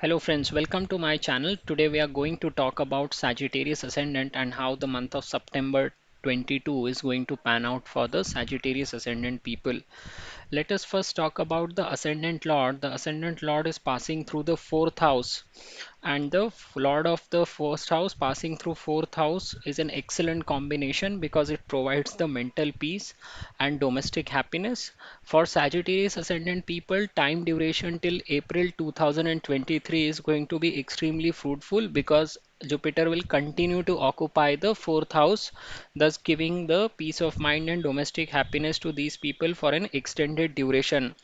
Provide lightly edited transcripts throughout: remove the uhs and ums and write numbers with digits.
Hello friends, welcome to my channel. Today we are going to talk about Sagittarius Ascendant and how the month of September 22 is going to pan out for the Sagittarius Ascendant people. Let us first talk about the Ascendant Lord. The Ascendant Lord is passing through the fourth house, and the Lord of the first house passing through fourth house is an excellent combination because it provides the mental peace and domestic happiness. For Sagittarius Ascendant people, time duration till April 2023 is going to be extremely fruitful because Jupiter will continue to occupy the fourth house, thus giving the peace of mind and domestic happiness to these people for an extended duration.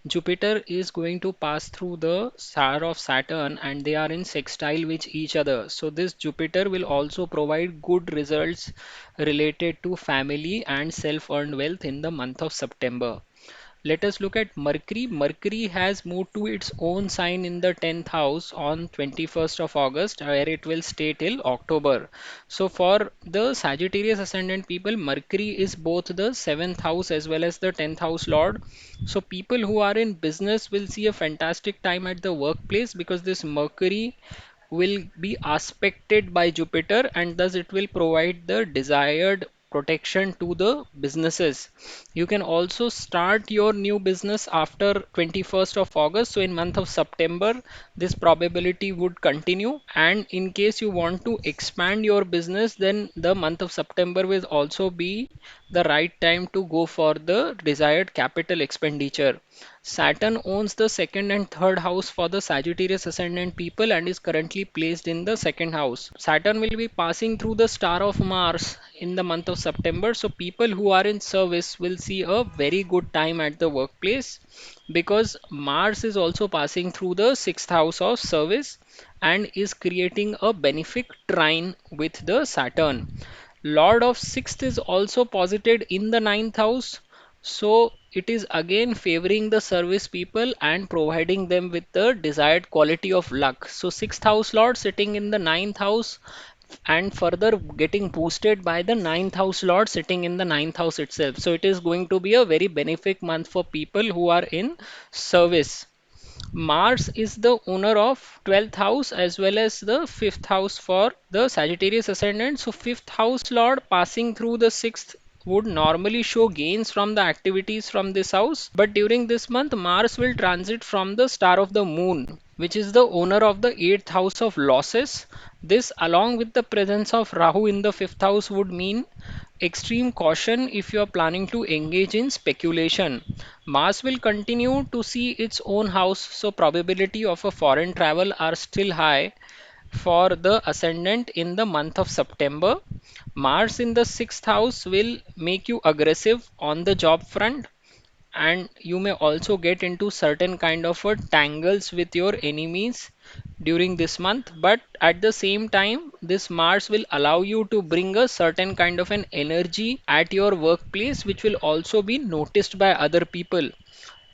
Jupiter is going to pass through the star of Saturn and they are in sextile with each other. So, this Jupiter will also provide good results related to family and self earned wealth in the month of September. Let us look at Mercury. Mercury has moved to its own sign in the 10th house on 21st of August, where it will stay till October. So, for the Sagittarius ascendant people, Mercury is both the 7th house as well as the 10th house lord. So, people who are in business will see a fantastic time at the workplace because this Mercury will be aspected by Jupiter and thus it will provide the desired protection to the businesses. You can also start your new business after 21st of August. So in month of September, this probability would continue. And in case you want to expand your business, then the month of September will also be the right time to go for the desired capital expenditure. Saturn owns the second and third house for the Sagittarius ascendant people and is currently placed in the second house. Saturn will be passing through the star of Mars in the month of September. So, people who are in service will see a very good time at the workplace because Mars is also passing through the sixth house of service and is creating a benefic trine with the Saturn. Lord of sixth is also posited in the ninth house, so it is again favoring the service people and providing them with the desired quality of luck. So sixth house lord sitting in the ninth house and further getting boosted by the ninth house lord sitting in the ninth house itself. So it is going to be a very benefic month for people who are in service. Mars is the owner of 12th house as well as the 5th house for the Sagittarius ascendant. So 5th house lord passing through the 6th would normally show gains from the activities from this house. But during this month, Mars will transit from the star of the moon, which is the owner of the 8th house of losses. This, along with the presence of Rahu in the 5th house, would mean extreme caution if you are planning to engage in speculation. Mars will continue to see its own house, so probability of a foreign travel are still high for the ascendant in the month of September. Mars in the sixth house will make you aggressive on the job front and you may also get into certain kind of a tangles with your enemies during this month, but at the same time this Mars will allow you to bring a certain kind of an energy at your workplace which will also be noticed by other people.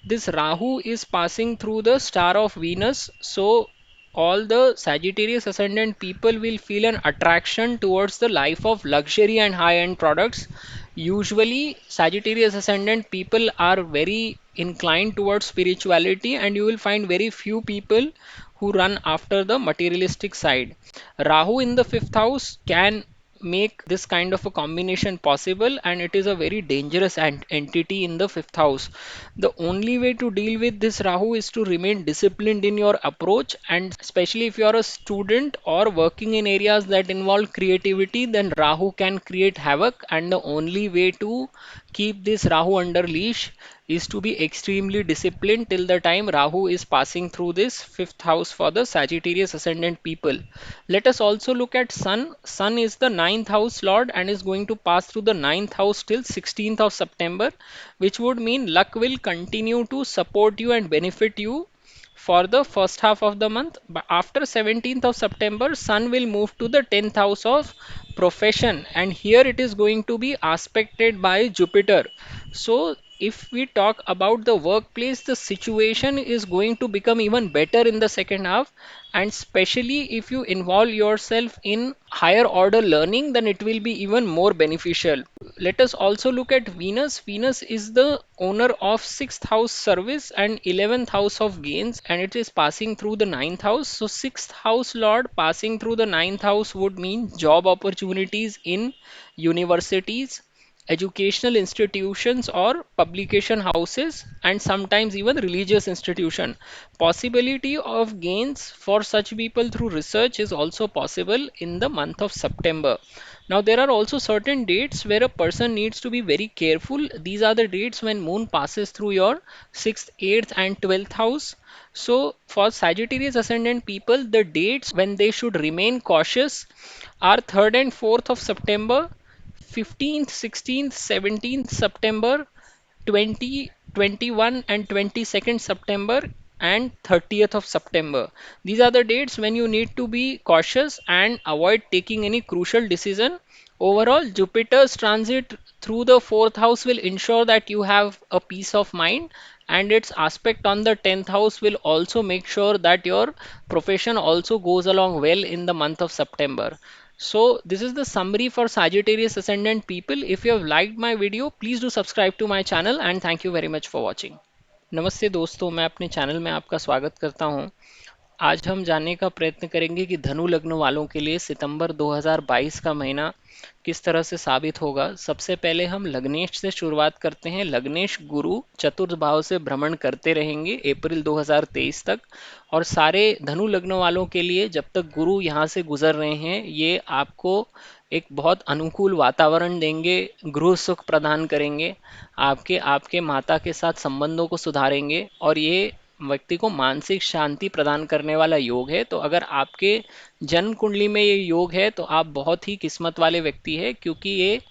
This Rahu is passing through the star of Venus, so all the Sagittarius ascendant people will feel an attraction towards the life of luxury and high-end products. Usually, Sagittarius ascendant people are very inclined towards spirituality, and you will find very few people who run after the materialistic side. Rahu in the fifth house can make this kind of a combination possible, and it is a very dangerous entity in the fifth house. The only way to deal with this Rahu is to remain disciplined in your approach, and especially if you are a student or working in areas that involve creativity, then Rahu can create havoc. And the only way to keep this Rahu under leash is to be extremely disciplined till the time Rahu is passing through this fifth house for the Sagittarius ascendant people. Let us also look at Sun. Sun is the ninth house lord and is going to pass through the ninth house till 16th of September, which would mean luck will continue to support you and benefit you for the first half of the month. But after 17th of September, Sun will move to the 10th house of profession, and here it is going to be aspected by Jupiter. So if we talk about the workplace, the situation is going to become even better in the second half, and especially if you involve yourself in higher order learning, then it will be even more beneficial. Let us also look at Venus. Venus is the owner of sixth house service and 11th house of gains, and it is passing through the ninth house. So sixth house lord passing through the ninth house would mean job opportunities in universities, educational institutions or publication houses, and sometimes even religious institution. Possibility of gains for such people through research is also possible in the month of September. Now there are also certain dates where a person needs to be very careful. These are the dates when moon passes through your 6th, 8th and 12th house. So for Sagittarius ascendant people, the dates when they should remain cautious are 3rd and 4th of September, 15th, 16th, 17th September, 20, 21 and 22nd September and 30th of September. These are the dates when you need to be cautious and avoid taking any crucial decision. Overall, Jupiter's transit through the fourth house will ensure that you have a peace of mind, and its aspect on the 10th house will also make sure that your profession also goes along well in the month of September. So this is the summary for Sagittarius ascendant people. If you have liked my video, please do subscribe to my channel and thank you very much for watching. नमस्ते दोस्तों, मैं अपने channel में आपका स्वागत करता हूं। आज हम जानने का प्रयत्न करेंगे कि धनु लग्न वालों के लिए सितंबर 2022 का महीना किस तरह से साबित होगा। सबसे पहले हम लग्नेश से शुरुआत करते हैं। लग्नेश गुरु चतुर्थ भाव से भ्रमण करते रहेंगे अप्रैल 2023 तक, और सारे धनु लग्न वालों के लिए जब तक गुरु यहाँ से गुजर रहे हैं, ये आपको एक बहुत अनुकूल वातावरण देंगे, गृह सुख प्रदान करेंगे, आपके आपके माता के साथ संबंधों को सुधारेंगे, और ये व्यक्ति को मानसिक शांति प्रदान करने वाला योग है। तो अगर आपके जन्म कुंडली में ये योग है तो आप बहुत ही किस्मत वाले व्यक्ति है, क्योंकि ये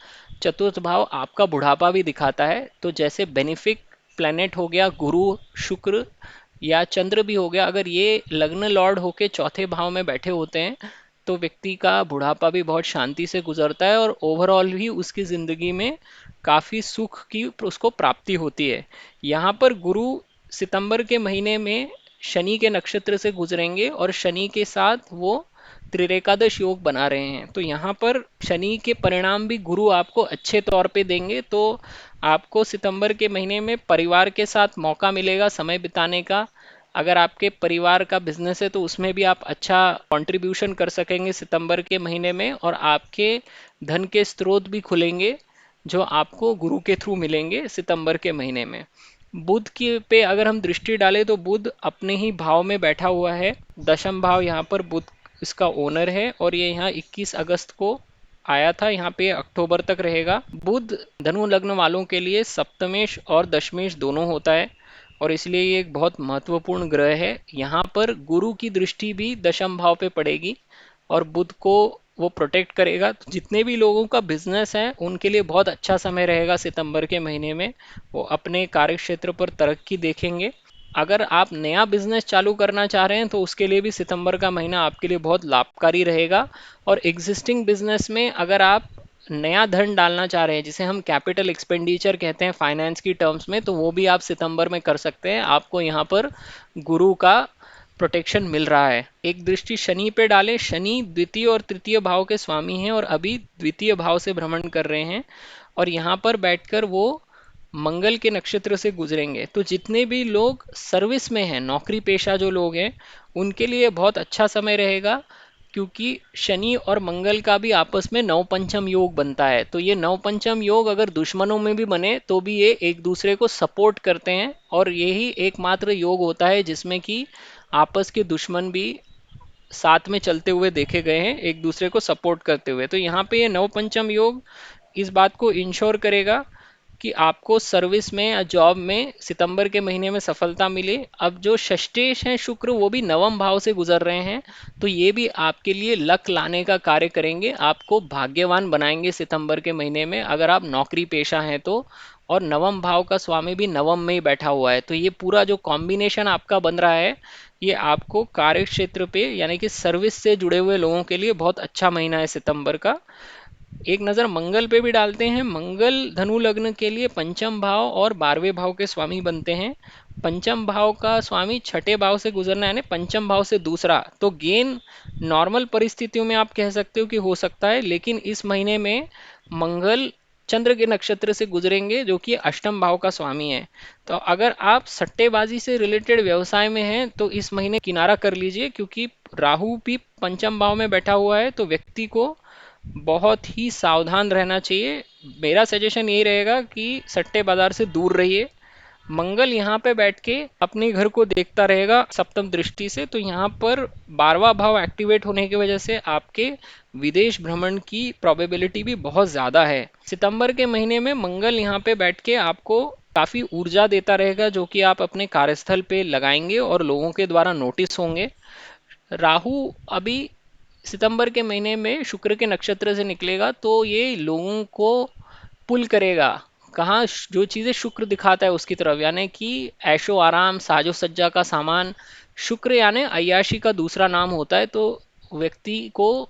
चतुर्थ भाव आपका बुढ़ापा भी दिखाता है। तो जैसे बेनिफिक प्लेनेट हो गया गुरु, शुक्र या चंद्र भी हो गया, अगर ये लग्न लॉर्ड होके चौथे भाव में बैठे होते हैं तो व्यक्ति का बुढ़ापा भी बहुत शांति से गुजरता है और ओवरऑल भी उसकी जिंदगी में काफी सुख की उसको प्राप्ति होती है। यहाँ पर गुरु सितंबर के महीने में शनि के नक्षत्र से गुजरेंगे और शनि के साथ वो त्रिरेकादश योग बना रहे हैं। तो यहाँ पर शनि के परिणाम भी गुरु आपको अच्छे तौर पे देंगे। तो आपको सितंबर के महीने में परिवार के साथ मौका मिलेगा समय बिताने का। अगर आपके परिवार का बिजनेस है तो उसमें भी आप अच्छा कंट्रीब्यूशन कर सकेंगे सितंबर के महीने में, और आपके धन के स्रोत भी खुलेंगे जो आपको गुरु के थ्रू मिलेंगे सितंबर के महीने में। बुध के पे अगर हम दृष्टि डालें तो बुध अपने ही भाव में बैठा हुआ है। दशम भाव यहाँ पर बुध इसका ओनर है और ये यहाँ 21 अगस्त को आया था, यहाँ पे अक्टूबर तक रहेगा। बुध धनु लग्न वालों के लिए सप्तमेश और दशमेश दोनों होता है और इसलिए ये एक बहुत महत्वपूर्ण ग्रह है। यहाँ पर गुरु की दृष्टि भी दशम भाव पे पड़ेगी और बुध को वो प्रोटेक्ट करेगा। तो जितने भी लोगों का बिजनेस है उनके लिए बहुत अच्छा समय रहेगा सितंबर के महीने में। वो अपने कार्य क्षेत्र पर तरक्की देखेंगे। अगर आप नया बिजनेस चालू करना चाह रहे हैं तो उसके लिए भी सितंबर का महीना आपके लिए बहुत लाभकारी रहेगा। और एग्जिस्टिंग बिजनेस में अगर आप नया धन डालना चाह रहे हैं, जिसे हम कैपिटल एक्सपेंडिचर कहते हैं फाइनेंस की टर्म्स में, तो वो भी आप सितंबर में कर सकते हैं। आपको यहाँ पर गुरु का प्रोटेक्शन मिल रहा है। एक दृष्टि शनि पे डालें। शनि द्वितीय और तृतीय भाव के स्वामी हैं और अभी द्वितीय भाव से भ्रमण कर रहे हैं और यहाँ पर बैठकर वो मंगल के नक्षत्र से गुजरेंगे। तो जितने भी लोग सर्विस में हैं, नौकरी पेशा जो लोग हैं, उनके लिए बहुत अच्छा समय रहेगा, क्योंकि शनि और मंगल का भी आपस में नवपंचम योग बनता है। तो ये नवपंचम योग अगर दुश्मनों में भी बने तो भी ये एक दूसरे को सपोर्ट करते हैं और यही एकमात्र योग होता है जिसमें कि आपस के दुश्मन भी साथ में चलते हुए देखे गए हैं, एक दूसरे को सपोर्ट करते हुए। तो यहाँ पे ये नवपंचम योग इस बात को इंश्योर करेगा कि आपको सर्विस में या जॉब में सितंबर के महीने में सफलता मिले। अब जो षष्ठेश हैं शुक्र, वो भी नवम भाव से गुजर रहे हैं, तो ये भी आपके लिए लक लाने का कार्य करेंगे, आपको भाग्यवान बनाएंगे सितंबर के महीने में अगर आप नौकरी पेशा हैं तो। और नवम भाव का स्वामी भी नवम में ही बैठा हुआ है, तो ये पूरा जो कॉम्बिनेशन आपका बन रहा है, ये आपको कार्य क्षेत्र पे यानी कि सर्विस से जुड़े हुए लोगों के लिए बहुत अच्छा महीना है सितंबर का। एक नज़र मंगल पे भी डालते हैं। मंगल धनु लग्न के लिए पंचम भाव और 12वें भाव के स्वामी बनते हैं। पंचम भाव का स्वामी छठे भाव से गुजरना, यानी पंचम भाव से दूसरा, तो गेन नॉर्मल परिस्थितियों में आप कह सकते हो कि हो सकता है, लेकिन इस महीने में मंगल चंद्र के नक्षत्र से गुजरेंगे जो कि अष्टम भाव का स्वामी है। तो अगर आप सट्टेबाजी से रिलेटेड व्यवसाय में हैं तो इस महीने किनारा कर लीजिए, क्योंकि राहु भी पंचम भाव में बैठा हुआ है, तो व्यक्ति को बहुत ही सावधान रहना चाहिए। मेरा सजेशन यही रहेगा कि सट्टे बाजार से दूर रहिए। मंगल यहाँ पे बैठ के अपने घर को देखता रहेगा सप्तम दृष्टि से, तो यहाँ पर 12वां भाव एक्टिवेट होने की वजह से आपके विदेश भ्रमण की प्रोबेबिलिटी भी बहुत ज़्यादा है। सितंबर के महीने में मंगल यहाँ पे बैठ के आपको काफ़ी ऊर्जा देता रहेगा, जो कि आप अपने कार्यस्थल पे लगाएंगे और लोगों के द्वारा नोटिस होंगे। राहु अभी सितंबर के महीने में शुक्र के नक्षत्र से निकलेगा, तो ये लोगों को पुल करेगा कहाँ, जो चीज़ें शुक्र दिखाता है उसकी तरफ, यानी कि ऐशो आराम, साजो सज्जा का सामान। शुक्र यानी अय्याशी का दूसरा नाम होता है, तो व्यक्ति को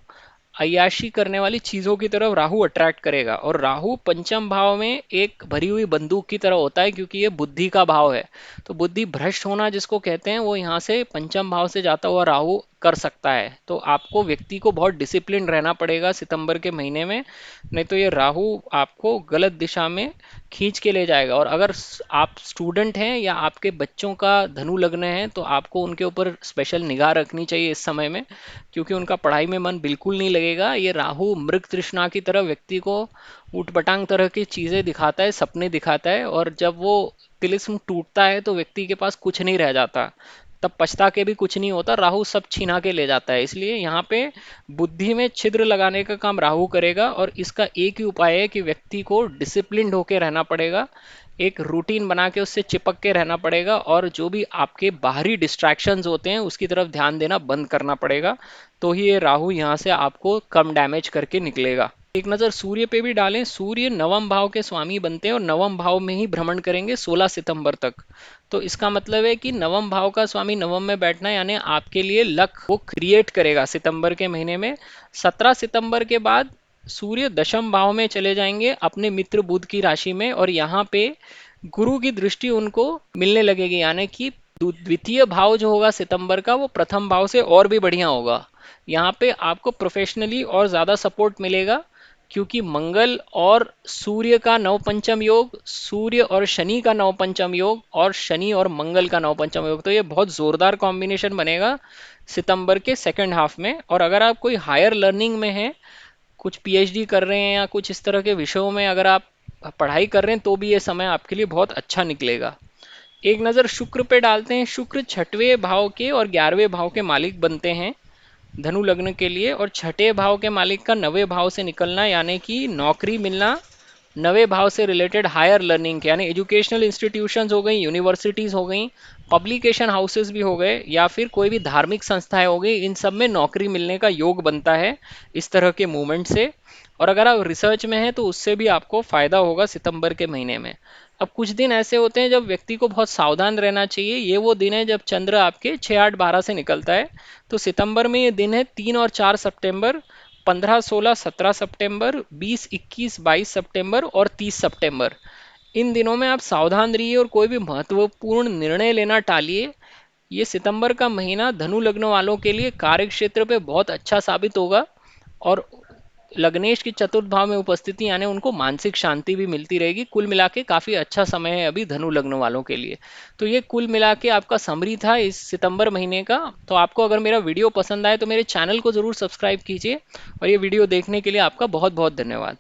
अय्याशी करने वाली चीजों की तरफ राहु अट्रैक्ट करेगा। और राहु पंचम भाव में एक भरी हुई बंदूक की तरह होता है, क्योंकि ये बुद्धि का भाव है। तो बुद्धि भ्रष्ट होना जिसको कहते हैं, वो यहाँ से पंचम भाव से जाता हुआ राहु कर सकता है। तो आपको व्यक्ति को बहुत डिसिप्लिन रहना पड़ेगा सितंबर के महीने में, नहीं तो ये राहु आपको गलत दिशा में खींच के ले जाएगा। और अगर आप स्टूडेंट हैं या आपके बच्चों का धनु लग्न है, तो आपको उनके ऊपर स्पेशल निगाह रखनी चाहिए इस समय में, क्योंकि उनका पढ़ाई में मन बिल्कुल नहीं लगेगा। ये राहु मृग तृष्णा की तरह व्यक्ति को ऊटपटांग तरह की चीजें दिखाता है, सपने दिखाता है, और जब वो तिलिस्म टूटता है तो व्यक्ति के पास कुछ नहीं रह जाता, तब पछता के भी कुछ नहीं होता, राहु सब छीना के ले जाता है। इसलिए यहाँ पे बुद्धि में छिद्र लगाने का काम राहु करेगा, और इसका एक ही उपाय है कि व्यक्ति को डिसिप्लिन्ड होकर रहना पड़ेगा, एक रूटीन बना के उससे चिपक के रहना पड़ेगा, और जो भी आपके बाहरी डिस्ट्रैक्शंस होते हैं उसकी तरफ ध्यान देना बंद करना पड़ेगा। तो ही ये राहु यहाँ से आपको कम डैमेज करके निकलेगा। एक नज़र सूर्य पे भी डालें। सूर्य नवम भाव के स्वामी बनते हैं और नवम भाव में ही भ्रमण करेंगे 16 सितंबर तक। तो इसका मतलब है कि नवम भाव का स्वामी नवम में बैठना, यानी आपके लिए लक वो क्रिएट करेगा सितंबर के महीने में। 17 सितंबर के बाद सूर्य दशम भाव में चले जाएंगे अपने मित्र बुध की राशि में, और यहाँ पे गुरु की दृष्टि उनको मिलने लगेगी, यानी कि द्वितीय भाव जो होगा सितंबर का, वो प्रथम भाव से और भी बढ़िया होगा। यहाँ पे आपको प्रोफेशनली और ज़्यादा सपोर्ट मिलेगा, क्योंकि मंगल और सूर्य का नवपंचम योग, सूर्य और शनि का नवपंचम योग, और शनि और मंगल का नवपंचम योग, तो ये बहुत ज़ोरदार कॉम्बिनेशन बनेगा सितंबर के सेकंड हाफ में। और अगर आप कोई हायर लर्निंग में हैं, कुछ पीएचडी कर रहे हैं या कुछ इस तरह के विषयों में अगर आप पढ़ाई कर रहे हैं, तो भी ये समय आपके लिए बहुत अच्छा निकलेगा। एक नज़र शुक्र पे डालते हैं। शुक्र छठवें भाव के और 11वें भाव के मालिक बनते हैं धनु लग्न के लिए, और छठे भाव के मालिक का 9वें भाव से निकलना, यानी कि नौकरी मिलना, 9वें भाव से रिलेटेड हायर लर्निंग के, यानी एजुकेशनल इंस्टीट्यूशंस हो गई, यूनिवर्सिटीज़ हो गई, पब्लिकेशन हाउसेस भी हो गए, या फिर कोई भी धार्मिक संस्थाएं हो गई, इन सब में नौकरी मिलने का योग बनता है इस तरह के मूवमेंट से। और अगर आप रिसर्च में हैं तो उससे भी आपको फायदा होगा सितंबर के महीने में। अब कुछ दिन ऐसे होते हैं जब व्यक्ति को बहुत सावधान रहना चाहिए। ये वो दिन है जब चंद्र आपके 6, 8, 12 से निकलता है। तो सितंबर में ये दिन है 3 और 4 सितंबर, 15, 16, 17 सितंबर, 20, 21, 22 सितंबर और 30 सितंबर। इन दिनों में आप सावधान रहिए और कोई भी महत्वपूर्ण निर्णय लेना टालिए। ये सितंबर का महीना धनु लग्न वालों के लिए कार्य क्षेत्र पे बहुत अच्छा साबित होगा, और लग्नेश की चतुर्थ भाव में उपस्थिति यानी उनको मानसिक शांति भी मिलती रहेगी। कुल मिला के काफी अच्छा समय है अभी धनु लग्न वालों के लिए। तो ये कुल मिला के आपका समरी था इस सितंबर महीने का। तो आपको अगर मेरा वीडियो पसंद आए तो मेरे चैनल को जरूर सब्सक्राइब कीजिए, और ये वीडियो देखने के लिए आपका बहुत बहुत धन्यवाद।